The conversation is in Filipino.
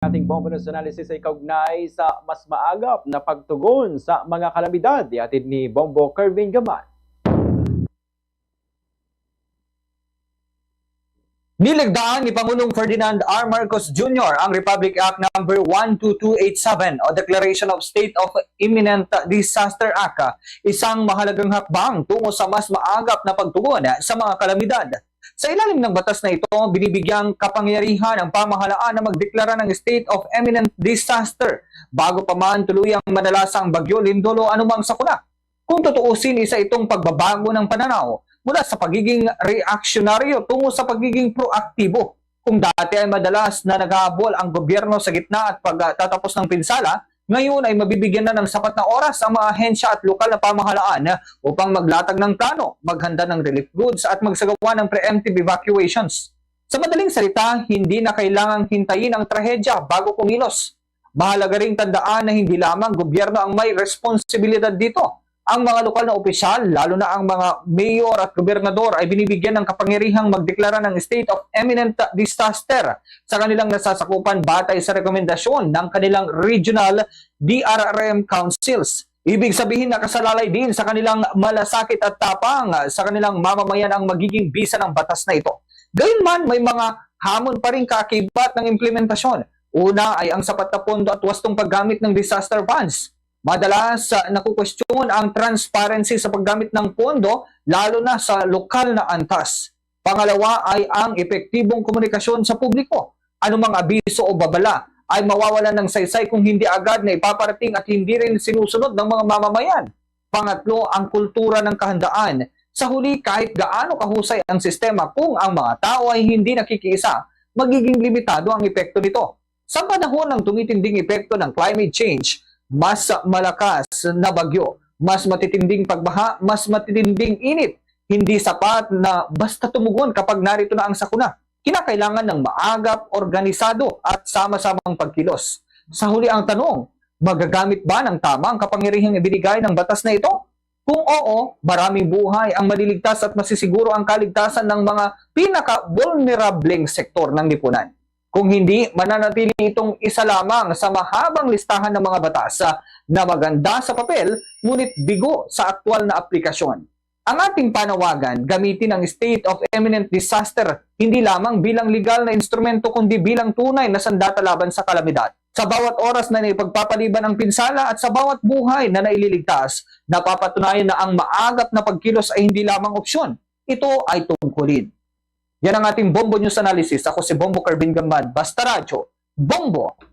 Ating bonus analysis ay kaugnay sa mas maagap na pagtugon sa mga kalamidad. Ihatid ni Bombo Kervin Gaman. Niligdaan ni Pangulong Ferdinand R. Marcos Jr. ang Republic Act No. 12287 o Declaration of State of Imminent Disaster Act, isang mahalagang hakbang tungo sa mas maagap na pagtugon sa mga kalamidad. Sa ilalim ng batas na ito, binibigyang kapangyarihan ang pamahalaan na magdeklara ng State of Imminent Disaster bago pa man tuluyang madalas ang Bagyo Lindol o anumang sakuna. Kung tutuusin, isa itong pagbabago ng pananaw mula sa pagiging reaksyonaryo tungo sa pagiging proaktibo. Kung dati ay madalas na naghahabol ang gobyerno sa gitna at pagtatapos ng pinsala, ngayon ay mabibigyan na ng sapat na oras ang mga ahensya at lokal na pamahalaan upang maglatag ng plano, maghanda ng relief goods at magsagawa ng preemptive evacuations. Sa madaling salita, hindi na kailangang hintayin ang trahedya bago kumilos. Mahalaga ring tandaan na hindi lamang gobyerno ang may responsibilidad dito. Ang mga lokal na opisyal, lalo na ang mga mayor at gobernador ay binibigyan ng kapangyarihang magdeklara ng state of imminent disaster sa kanilang nasasakupan batay sa rekomendasyon ng kanilang regional DRRM councils. Ibig sabihin nakasalalay din sa kanilang malasakit at tapang sa kanilang mamamayan ang magiging bisa ng batas na ito. Gayunman, may mga hamon pa rin kaakibat ng implementasyon. Una ay ang sapat na pondo at wastong paggamit ng disaster funds. Madalas nakukwestiyon ang transparency sa paggamit ng pondo lalo na sa lokal na antas. Pangalawa ay ang epektibong komunikasyon sa publiko. Anumang abiso o babala ay mawawalan ng saysay kung hindi agad na ipaparating at hindi rin sinusunod ng mga mamamayan. Pangatlo, ang kultura ng kahandaan. Sa huli, kahit gaano kahusay ang sistema, kung ang mga tao ay hindi nakikiisa, magiging limitado ang epekto nito. Sa panahon ng tumitinding epekto ng climate change, mas malakas na bagyo, mas matitinding pagbaha, mas matitinding init. Hindi sapat na basta tumugon kapag narito na ang sakuna. Kinakailangan ng maagap, organisado at sama-samang pagkilos. Sa huli ang tanong, magagamit ba ng tama ang kapangyarihang ibinigay ng batas na ito? Kung oo, maraming buhay ang maliligtas at masisiguro ang kaligtasan ng mga pinaka-vulnerableng sektor ng lipunan. Kung hindi, mananatili itong isa lamang sa mahabang listahan ng mga batas na maganda sa papel, ngunit bigo sa aktwal na aplikasyon. Ang ating panawagan, gamitin ang State of Imminent Disaster hindi lamang bilang legal na instrumento kundi bilang tunay na sandata laban sa kalamidad. Sa bawat oras na naipagpapaliban ang pinsala at sa bawat buhay na naililigtas, napapatunayan na ang maagap na pagkilos ay hindi lamang opsyon. Ito ay tungkulin. Yan ang ating Bombo News Analysis. Ako si Bombo Kervin Gaman. Basta Radyo, Bombo!